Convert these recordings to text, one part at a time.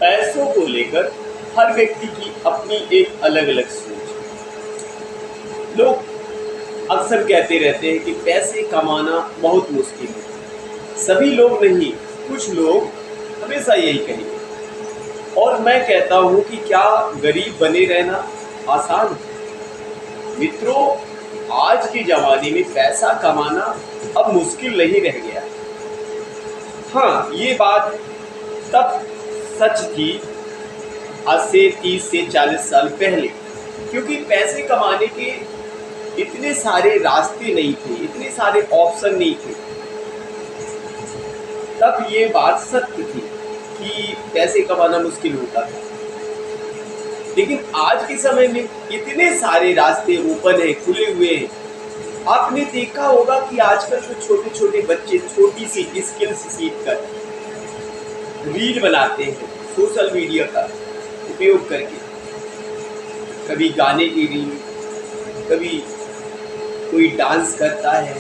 पैसों को लेकर हर व्यक्ति की अपनी एक अलग अलग सोच है। लोग अक्सर कहते रहते हैं कि पैसे कमाना बहुत मुश्किल है। सभी लोग नहीं, कुछ लोग हमेशा यही कहेंगे। और मैं कहता हूँ कि क्या गरीब बने रहना आसान है? मित्रों, आज के ज़माने में पैसा कमाना अब मुश्किल नहीं रह गया। हाँ, ये बात तब सच थी आज से 30 से 40 साल पहले, क्योंकि पैसे कमाने के इतने सारे रास्ते नहीं थे, इतने सारे ऑप्शन नहीं थे। तब ये बात सत्य थी कि पैसे कमाना मुश्किल होता था। लेकिन आज के समय में इतने सारे रास्ते ओपन है, खुले हुए हैं। आपने देखा होगा कि आजकल जो छोटे छोटे बच्चे छोटी सी स्किल्स सीख कर रील बनाते हैं सोशल मीडिया का उपयोग करके। कभी गाने की रील, कभी कोई डांस करता है,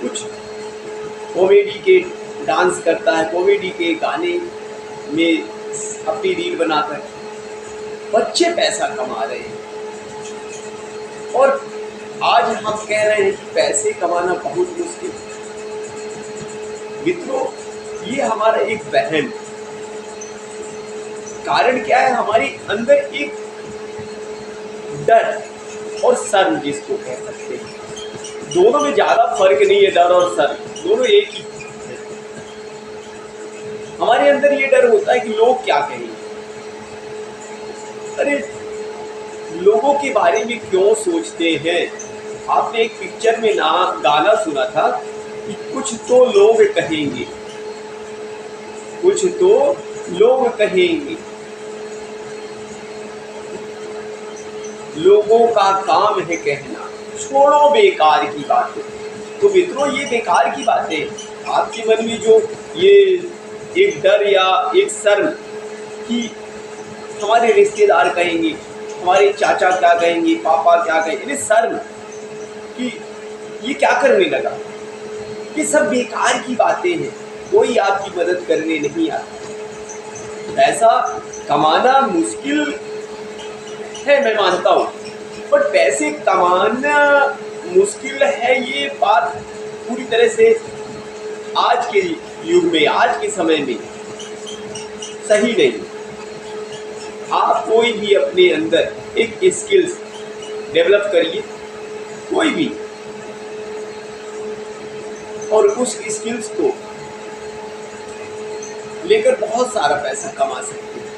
कुछ कॉमेडी के डांस करता है, कॉमेडी के गाने में अपनी रील बनाकर बच्चे पैसा कमा रहे हैं। और आज हम कह रहे हैं कि पैसे कमाना बहुत मुश्किल है। मित्रों, ये हमारा एक वहम। कारण क्या है? हमारे अंदर एक डर और शर्म जिसको कह सकते हैं। दोनों में ज्यादा फर्क नहीं है, डर और शर्म दोनों एक ही है। हमारे अंदर ये डर होता है कि लोग क्या कहेंगे। अरे, लोगों के बारे में क्यों सोचते हैं? आपने एक पिक्चर में गाना सुना था कि कुछ तो लोग कहेंगे, कुछ तो लोग कहेंगे। लोगों का काम है कहना, छोड़ो बेकार की बातें। तो मित्रों, ये बेकार की बातें आपके मन में जो ये एक डर या एक शर्म कि हमारे रिश्तेदार कहेंगे, हमारे चाचा क्या कहेंगे, पापा क्या कहेंगे, शर्म कि ये क्या करने लगा, ये सब बेकार की बातें हैं। कोई आपकी मदद करने नहीं आता। पैसा कमाना मुश्किल है, मैं मानता हूँ, पर पैसे कमाना मुश्किल है ये बात पूरी तरह से आज के युग में, आज के समय में सही नहीं। आप कोई भी अपने अंदर एक स्किल्स डेवलप करिए, कोई भी, और उस स्किल्स को लेकर बहुत सारा पैसा कमा सकते हैं।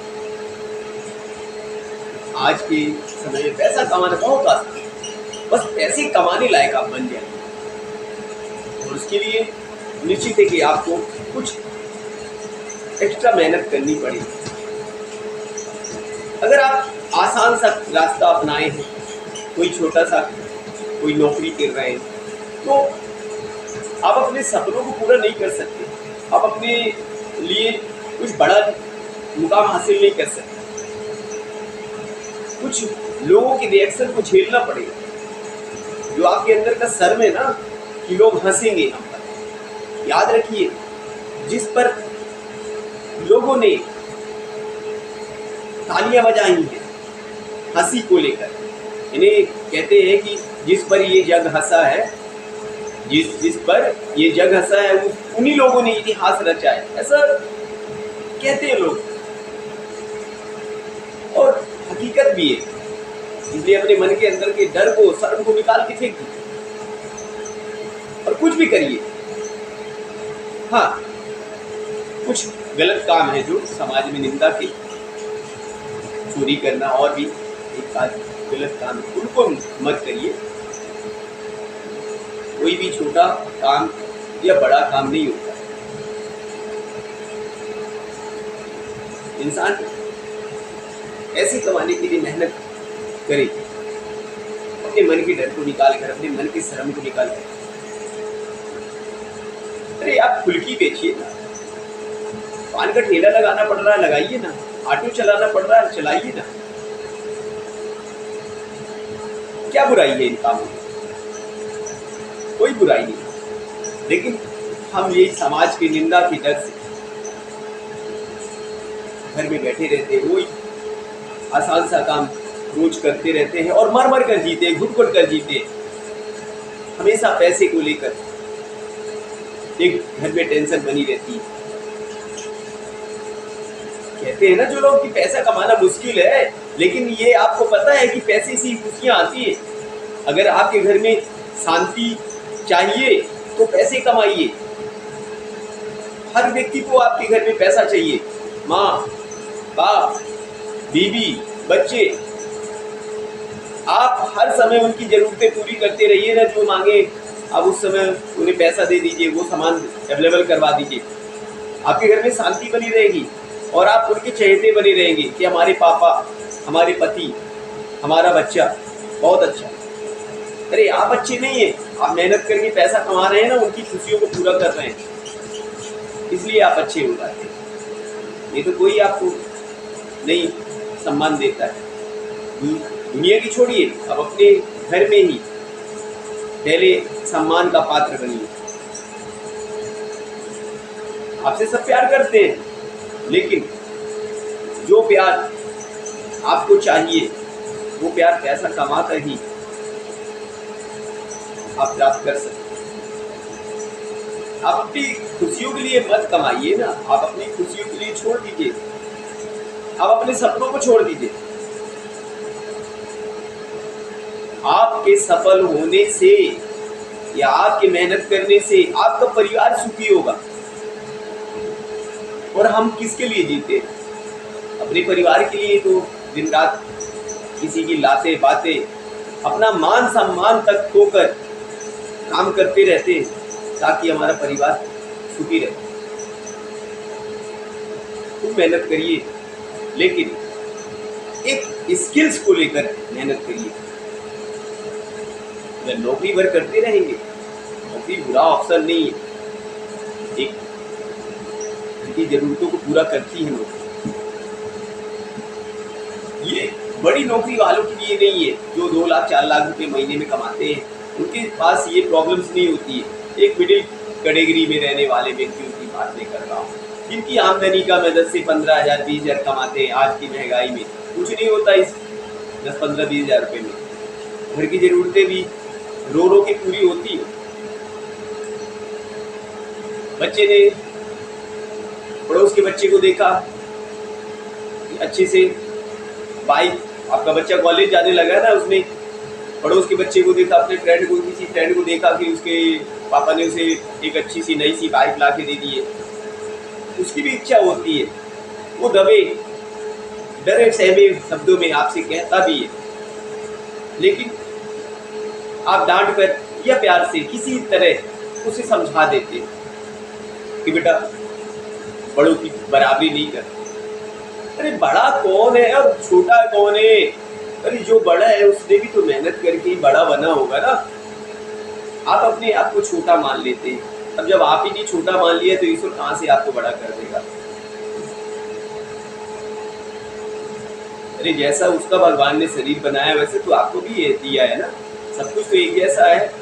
आज के समय में पैसा कमाना बहुत आसान है, बस पैसे कमाने लायक आप बन जाए। और उसके लिए निश्चित है कि आपको कुछ एक्स्ट्रा मेहनत करनी पड़ेगी। अगर आप आसान सा रास्ता अपनाए हैं, कोई छोटा सा कोई नौकरी कर रहे हैं, तो आप अपने सपनों को पूरा नहीं कर सकते। आप अपने लिए कुछ बड़ा मुकाम हासिल नहीं कर सकते। कुछ लोगों के रिएक्शन को झेलना पड़ेगा। जो आपके अंदर का शर्म है ना कि लोग हंसेंगे हम पर, याद रखिए, जिस पर लोगों ने तालियां बजाई हैं हंसी को लेकर, इन्हें कहते हैं कि जिस पर ये जग हंसा है, जिस पर ये जग हंसा है, उन्हीं लोगों ने इतिहास रचा है, ऐसा कहते हैं लोग। और हकीकत भी है। इसलिए अपने मन के अंदर के डर को, शर्म को निकाल के फेंक दीजिए और कुछ भी करिए। हाँ, कुछ गलत काम है जो समाज में निंदा के, चोरी करना और भी एक गलत काम है, उनको मत करिए। कोई भी छोटा काम या बड़ा काम नहीं होता। इंसान ऐसे कमाने के लिए मेहनत करे, अपने मन के डर को निकाल कर, अपने मन की शर्म को निकाल कर। अरे, आप फुल्की बेचिए ना, पान का ठेला लगाना पड़ रहा है, लगाइए ना, ऑटो चलाना पड़ रहा है, चलाइए ना। क्या बुराई है इन कामों में? कोई बुराई नहीं। लेकिन हम यही समाज की निंदा के डर से घर में बैठे रहते हैं, वही आसान सा काम रोज करते रहते हैं और मर मर कर जीते हैं, घुट घुट कर जीते हैं। हमेशा पैसे को लेकर एक घर में टेंशन बनी रहती है। कहते हैं ना जो लोग कि पैसा कमाना मुश्किल है, लेकिन ये आपको पता है कि पैसे से ही खुशियाँ आती है। अगर आपके घर में शांति चाहिए तो पैसे कमाइए। हर व्यक्ति को आपके घर में पैसा चाहिए। माँ, बाप, बीवी, बच्चे, आप हर समय उनकी ज़रूरतें पूरी करते रहिए ना। जो मांगे आप उस समय उन्हें पैसा दे दीजिए, वो सामान अवेलेबल करवा दीजिए। आपके घर में शांति बनी रहेगी और आप उनके चहेते बने रहेंगे कि हमारे पापा, हमारे पति, हमारा बच्चा बहुत अच्छा। अरे आप अच्छे नहीं हैं, आप मेहनत करके पैसा कमा रहे हैं ना, उनकी खुशियों को पूरा कर रहे हैं, इसलिए आप अच्छे हो जाते हैं। ये तो कोई आपको नहीं सम्मान देता है। दुनिया की छोड़िए, अब अपने घर में ही पहले सम्मान का पात्र बनिए। आपसे सब प्यार करते हैं, लेकिन जो प्यार आपको चाहिए वो प्यार पैसा कमा कर ही आप प्राप्त कर सकते। आप अपनी खुशियों के लिए मत कमाइए ना, आप अपनी खुशियों के लिए छोड़ दीजिए, आप अपने सपनों को छोड़ दीजिए। आपके सफल होने से या आपके मेहनत करने से आपका परिवार सुखी होगा। और हम किसके लिए जीते? अपने परिवार के लिए तो दिन रात किसी की लाते बातें, अपना मान सम्मान तक खोकर काम करते रहते ताकि हमारा परिवार सुखी रहे। खूब मेहनत करिए, लेकिन एक स्किल्स को लेकर मेहनत करिए। अगर नौकरी भर करते रहेंगे, नौकरी बुरा ऑप्शन नहीं है, एक उनकी जरूरतों को पूरा करती है नौकरी। ये बड़ी नौकरी वालों के लिए नहीं है जो 2 लाख 4 लाख रुपए महीने में कमाते हैं, उनके पास ये प्रॉब्लम्स नहीं होती है। एक मिडिल कैटेगरी में रहने वाले व्यक्तियों की बात नहीं कर रहा हूँ, जिनकी आमदनी का मदद से 15,000 20,000 कमाते हैं। आज की महंगाई में कुछ नहीं होता इस 10 15 20 हज़ार रुपये में। घर की ज़रूरतें भी रो रो के पूरी होती है। बच्चे ने पड़ोस के बच्चे को देखा अच्छे से बाइक, आपका बच्चा कॉलेज जाने लगा ना, उसने पड़ोस के बच्चे को देखा, अपने फ्रेंड को, किसी फ्रेंड को देखा कि उसके पापा ने उसे एक अच्छी सी नई सी बाइक ला के दे दी है। उसकी भी इच्छा होती है, वो दबे डरे सहमे शब्दों में आपसे कहता भी है, लेकिन आप डांट कर या प्यार से किसी तरह उसे समझा देते कि बेटा बड़ों की बराबरी नहीं कर। अरे बड़ा कौन है और छोटा कौन है? अरे जो बड़ा है उसने भी तो मेहनत करके ही बड़ा बना होगा ना। आप अपने आप को छोटा मान लेते हैं। अब जब आप ही नहीं छोटा मान लिया तो ईश्वर कहाँ से आपको बड़ा कर देगा? अरे जैसा उसका भगवान ने शरीर बनाया वैसे तो आपको भी ये दिया है ना, सब कुछ तो एक जैसा है।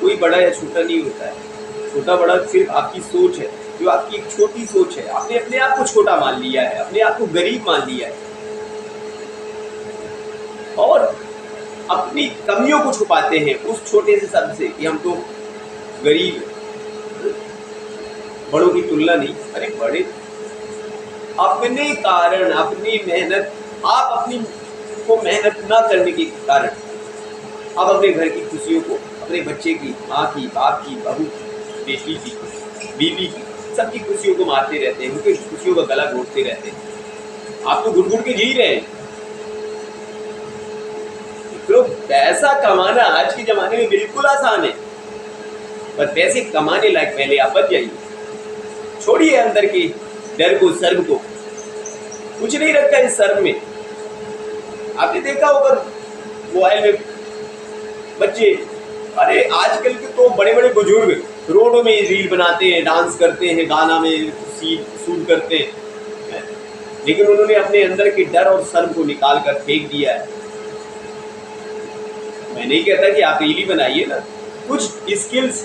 कोई बड़ा या छोटा नहीं होता है, छोटा बड़ा सिर्फ आपकी सोच है, जो आपकी एक छोटी सोच है। आपने अपने आप को छोटा मान लिया है, अपने आप को गरीब मान लिया है और अपनी कमियों को छुपाते हैं उस छोटे से शब्द से कि हम तो गरीब, बड़ों की तुलना नहीं। अरे बड़े अपने कारण, अपनी मेहनत, आप अपनी को मेहनत ना करने के कारण आप अपने घर की खुशियों को, अपने बच्चे की, माँ की, बाप की, बहू की, बेटी की, बीवी की, सबकी खुशियों को मारते रहते हैं, उनकी खुशियों का गला घोटते रहते हैं। आप तो घुट घुट के जी रहे हैं। तो पैसा कमाना आज के ज़माने में बिल्कुल आसान है, पर पैसे कमाने लायक पहले आप बच जाइए। छोड़िए अंदर के डर को, शर्म को। कुछ नहीं रखा इस शर्म में। आपने देखा होगा मोबाइल में बच्चे, अरे आजकल के तो बड़े बड़े बुजुर्ग रोडों में रील बनाते हैं, डांस करते हैं, गाना में शूट करते हैं, लेकिन उन्होंने अपने अंदर के डर और शर्म को निकाल कर फेंक दिया है। मैं नहीं कहता कि आप रील ही बनाइए ना, कुछ स्किल्स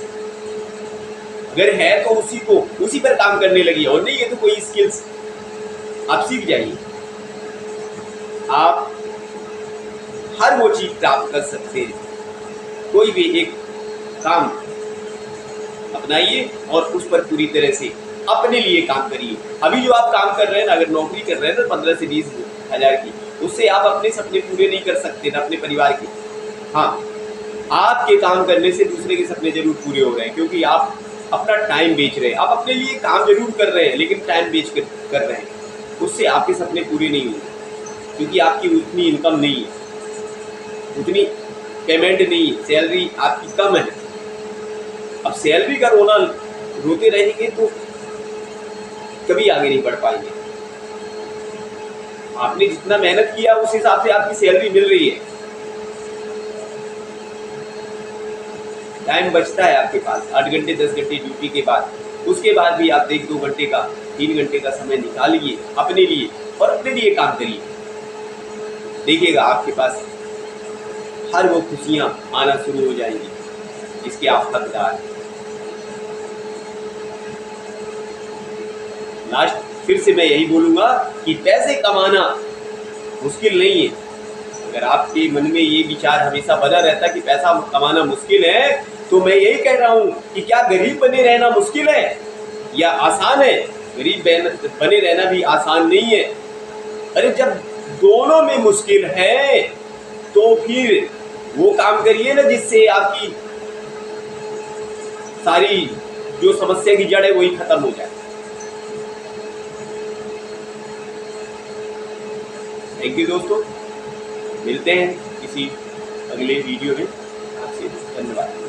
अगर है तो उसी प्रकार काम करने लगी और नहीं है तो कोई स्किल्स आप सीख जाइए। आप हर वो चीज प्राप्त कर सकते हैं। कोई भी एक काम अपनाइए और उस पर पूरी तरह से अपने लिए काम करिए। अभी जो आप काम कर रहे हैं ना, अगर नौकरी कर रहे हैं ना 15 से 20 हज़ार की, उससे आप अपने सपने पूरे नहीं कर सकते ना अपने परिवार के। हाँ, आपके काम करने से दूसरे के सपने जरूर पूरे हो रहे हैं, क्योंकि आप अपना टाइम बेच रहे हैं। आप अपने लिए काम जरूर कर रहे हैं लेकिन टाइम बेच कर रहे हैं, उससे आपके सपने पूरे नहीं होंगे, क्योंकि आपकी उतनी इनकम नहीं है, उतनी पेमेंट नहीं, सैलरी आपकी कम है। अब सैलरी का रोना रोते रहेंगे तो कभी आगे नहीं बढ़ पाएंगे। आपने जितना मेहनत किया उस हिसाब से आपकी सैलरी मिल रही है। टाइम बचता है आपके पास 8 घंटे 10 घंटे ड्यूटी के बाद, उसके बाद भी आप 1-2 घंटे का 3 घंटे का समय निकालिए अपने लिए और अपने लिए काम करिए। देखिएगा आपके पास हर वो खुशियां आना शुरू हो जाएंगी जिसके आप हकदार हैं। लास्ट फिर से मैं यही बोलूंगा कि पैसे कमाना मुश्किल नहीं है। अगर आपके मन में ये विचार हमेशा बना रहता कि पैसा कमाना मुश्किल है, तो मैं यही कह रहा हूं कि क्या गरीब बने रहना मुश्किल है या आसान है? गरीब बने रहना भी आसान नहीं है। अरे जब दोनों में मुश्किल है तो फिर वो काम करिए ना जिससे आपकी सारी जो समस्या की जड़ है वही खत्म हो जाए। थैंक यू दोस्तों, मिलते हैं किसी अगले वीडियो में। आपसे धन्यवाद।